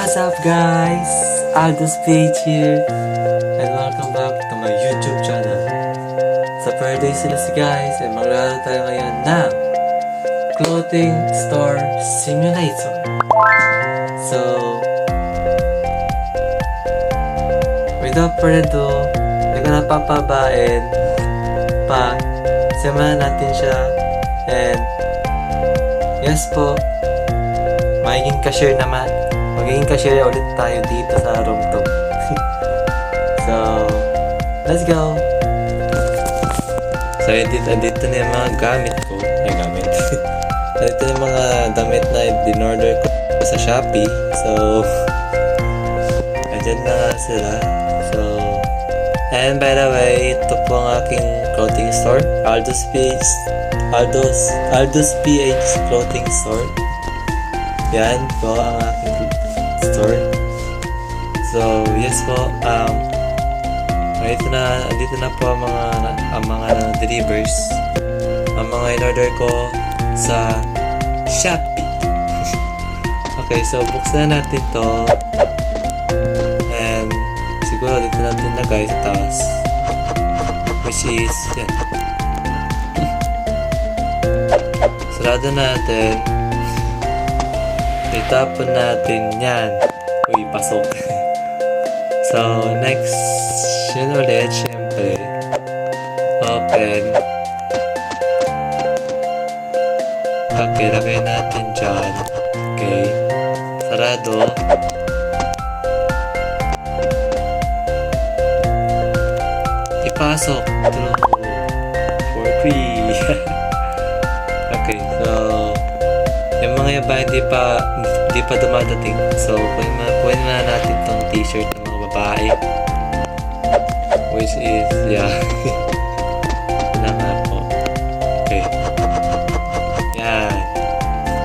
What's up guys? Aldous Page here and welcome back to my YouTube channel. Sa birthday sila si guys and maglalaro tayo ngayon ng Clothing Store Simulator. So, without further ado, hindi ko na papabain pa. Simulan natin siya and yes po, magiging cashier naman. Magiging cashier ulit tayo dito sa room 2. So, let's go! So, dito na yung mga gamit ko. Dito na yung mga damit na in-order ko sa Shopee. So, andyan na nga sila. So, and by the way, ito po ang aking clothing store. Aldous PH Clothing Store. Yan po ang aking store. So, yes po, dito na po ang mga delivers. Ang mga in-order ko sa Shopee. Okay, so buksan na natin to. And siguro dito natin lagay sa taas. Which is, yan. Sarado natin. Itapon natin yan. Uy, pasok. So, next, yun ulit, syempre. Open. Okay, lagay natin dyan. Okay. Sarado. Ipasok. For free. Okay, so yung mga iba hindi pa dumadating. So, kunin na natin tong t-shirt ng mga babae. Which is, yeah. Wala nga po. Okay. Yan.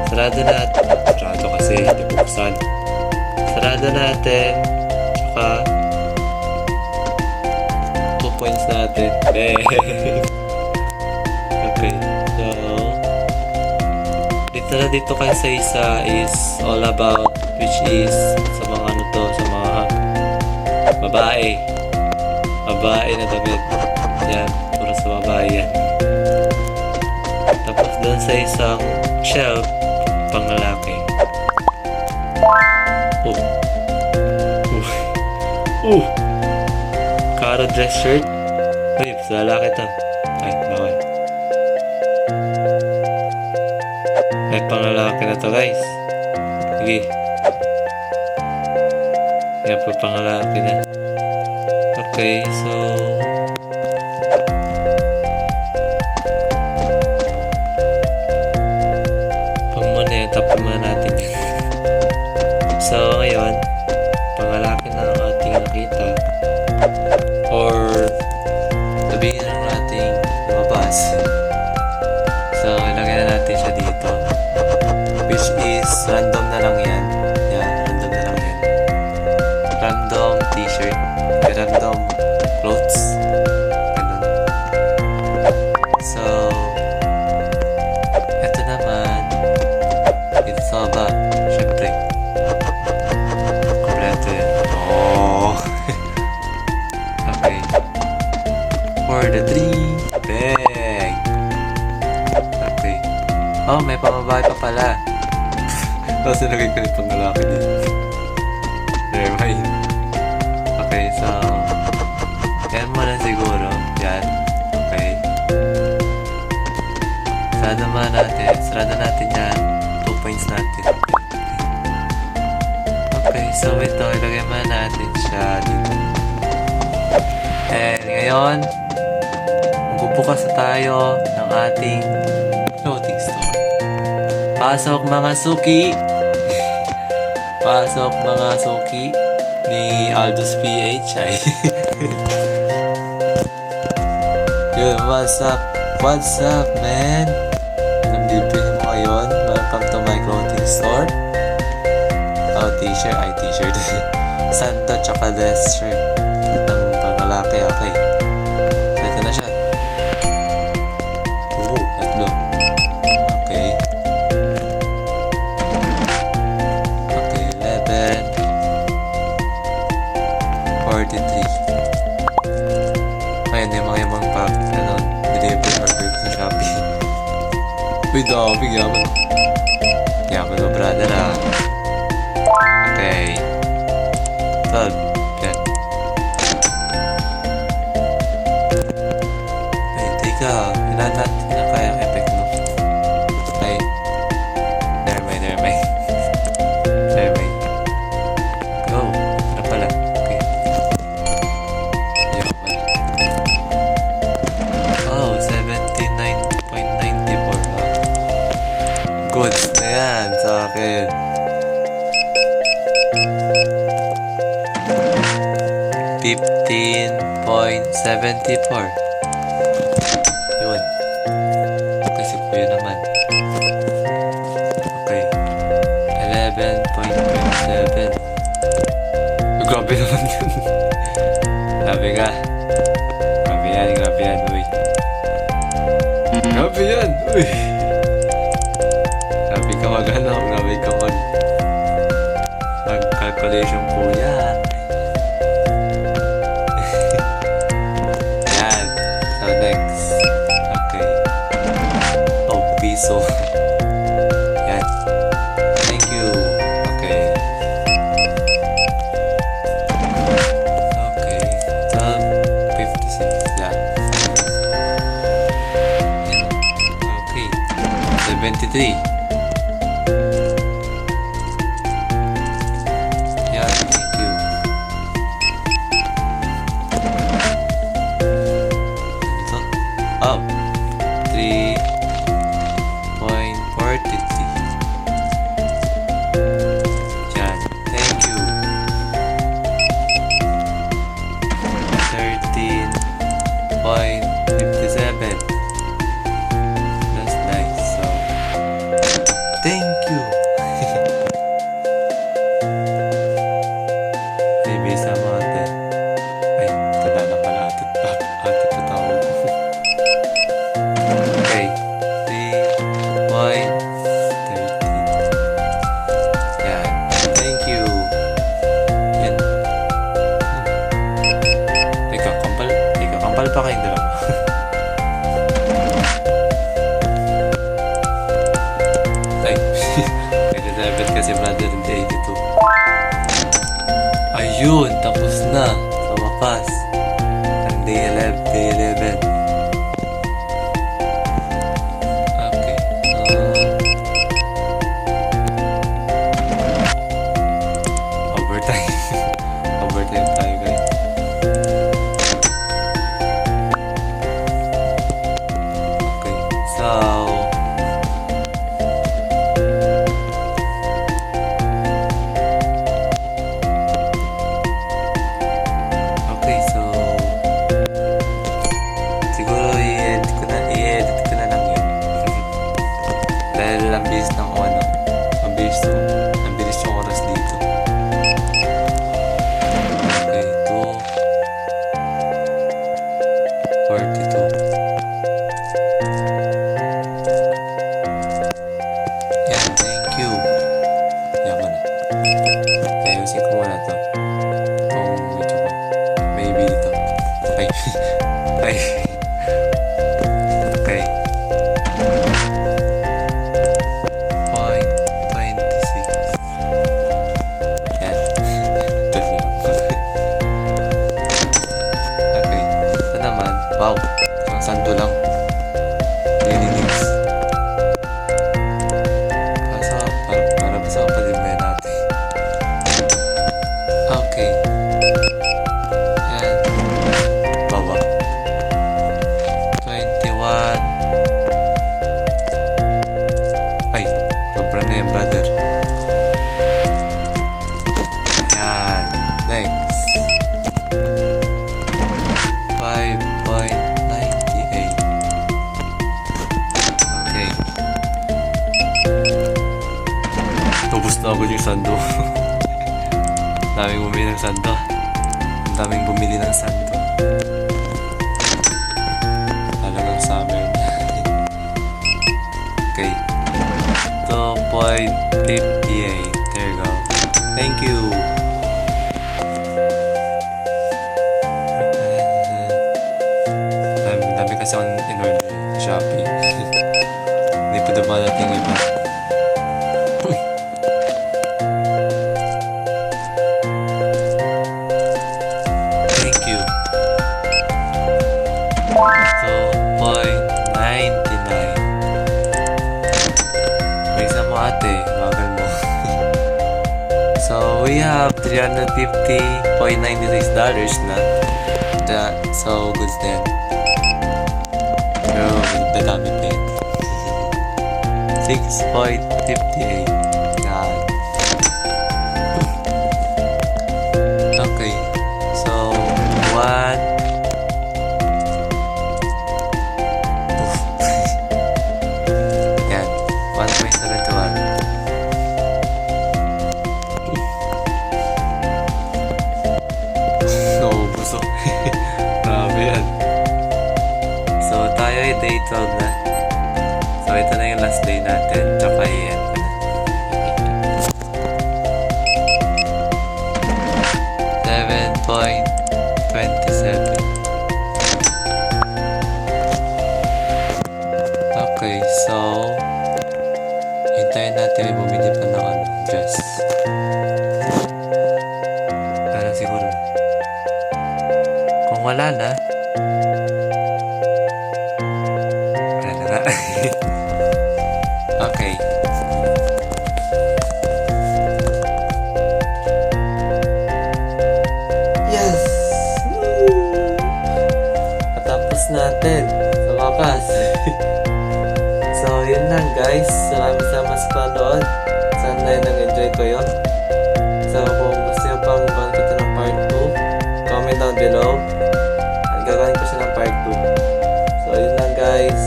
Sarado natin. Sarado kasi, hindi buksan. Sarado natin. Tsaka, 2 points natin. Okay. So, dito kayo sa isa is all about, which is sa mga ano to, sa mga babae na damit. Yan, puro sa babae yan. Tapos doon sa isang shelf, pang lalaki. Caro dress shirt. Uy, sa lalaki to. Ay, bawal. May pangalaki na to guys. Sige. Yan po pangalaki na. Okay, so pag muna yan, tapon muna natin yan. So ngayon, pangalaki na ang ating nakita. Or sabihin na natin lumabas. So ilagay na natin siya dito. Which is random na lang yan. Yan, random na lang yan. Random t-shirt. Random clothes. Ganun. So, eto naman. Dito sa baba. Siyempre. Kompleto yan. Oh! Okay. For the 3 bag. Okay. Oh, may pamabahay pa pala. Tapos nilagay ko yung panglalaki dito. Never mind. Okay, so yan muna siguro. Yan. Okay. Sarado natin yan. 2 points natin. Okay, so ito, ilagay muna natin siya dito. And ngayon, magbubukas na tayo ng ating clothing store. Pasok mga suki! Pasok mga suki ni Aldous PH. Yun, what's up? What's up, man? Anong bibili mo ngayon? Welcome to my clothing store. Oh, t-shirt. Ay, t-shirt. Santo tsaka dress shirt. Ang pangalaki, okay. Ito na siya. Oh, tatlo. Okay. Okay, 11. Grabe, yaman. Yaman mo, brother, ah. Okay. 12. Yan. Ay, teka. Kaya ang effect mo. Ay. Never mind. Go. Ano pala? Okay. Yaman. Oh, 79.94. Goods na yan sa akin. 15.74. Yun. Kasi po yun naman. Okay. 11.27. Grabe naman yun. Grabe ka. Grabe yan, uy. Grabe yan, uy. Grabe ka mag-calculation po yan. Yan. So next. Okay. Oh, piso. Yan. Thank you. Okay. Okay. 12.56. Yan. Okay. 73. Yan. Thank you. Ito. Up. 3.43. Yan. Thank you. 13.57. That's nice. So, thank you. Maybe sa mga din. Ay, tanda na pala ate patawag. Okay. 3.13. Yan. Thank you. Yan. Teka, kampal pa kayong dalawa. Ay, 87 kasi brother, hindi 82. Ayun, tapos na. Sa wakas. Ang day 11. Okay. Overtime. Overtime tayo, guys. Okay. So, siguro i-edit ko na lang yun. Dahil ang bilis ng ang bilis yung oras dito. Okay, 2:42. Yan, thank you. Yaman na. Kaya ayusin ko muna to. Kung medyo ko. Maybe dito. Ay. Ay. Okay. 0.26. Yan. Okay. Ito naman. Wow. Isang sando lang. Nilinigs. Para basta kapalimutan natin. Okay. Yan. Baba. 21. Ay, sobra na yan, brother. Yan. Next. 5.98. Okay. Ubus na agad yung sando. Daming bumili ng sando. Ang daming bumili ng sando. Talagang summer na. Okay. 2.58. There you go. Thank you. Dami kasi akong in-order sa Shopee. Hindi pa dumalat So we have $350.96 na. So goods din. Pero dadamit din. 6.58. God. Okay. So one. Yan. 1.71. Busog. Grabe yan. So, tayo ay day 12 na. So, ito na yung last day natin. Tsaka i-end ko na. 7.27. Okay, so hintayin natin may bumili pa ng dress. Parang siguro kung wala na, wala na. Okay. Yes! Natapos natin sa wakas. So, yun lang guys. Salamat sa panood. Sana ay nag-enjoy kayo. So, kung gusto nyo pang makita ng part 2, comment down below. At gagawin ko siya ng part 2. So, yun lang guys.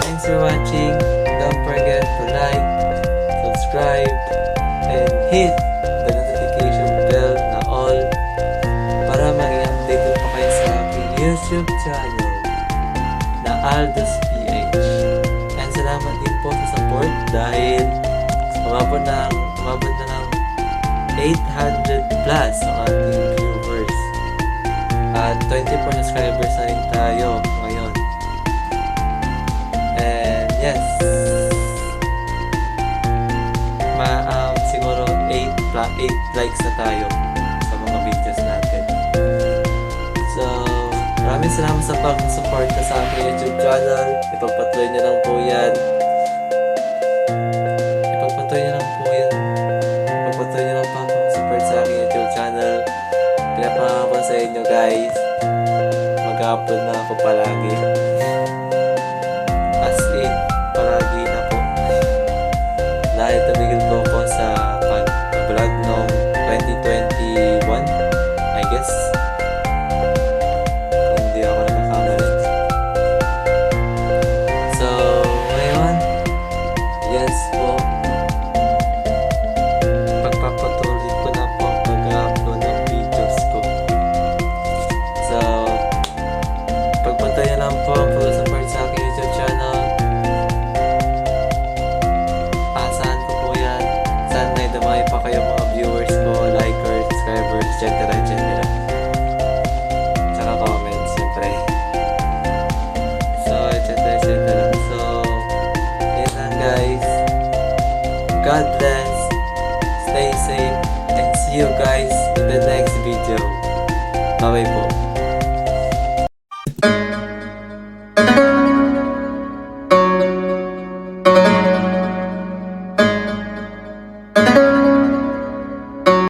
Thanks for watching. Don't forget to like, subscribe, and hit the notification bell na all para maging updated pa kayo sa aking YouTube channel na Aldous PH. And salamat din po sa support dahil umabot na ng 800 plus ang ating viewers. At 24 subscribers na rin tayo ngayon. And yes, siguro 8 likes na tayo sa mga videos natin. So, maraming salamat sa pag-support na sa aking YouTube channel. Ipagpatuloy niyo lang po yan. Ipagpatuloy niyo lang po pag-support sa aking YouTube channel. Pinapangako ko sa inyo guys, mag-upload na ako palagi. As in, palagi na po. Dahil tumigil po ako sa pag-vlog noong 2021, I guess. Kung hindi ako nakakamali. So, ngayon, yes po. Pagpapatuloy ko na po ang pag-upload ng videos ko. So, pagpatuloy lang po ang pag-support sa aking YouTube channel. Asahan ko po yan. Sana ay dumami pa kayo mga viewers ko, likers, subscribers, etc. etc. Tsaka comments, siyempre. So, etc. etc. So, yun lang guys. God bless. Stay safe. And see you guys in the next video. Bye-bye po.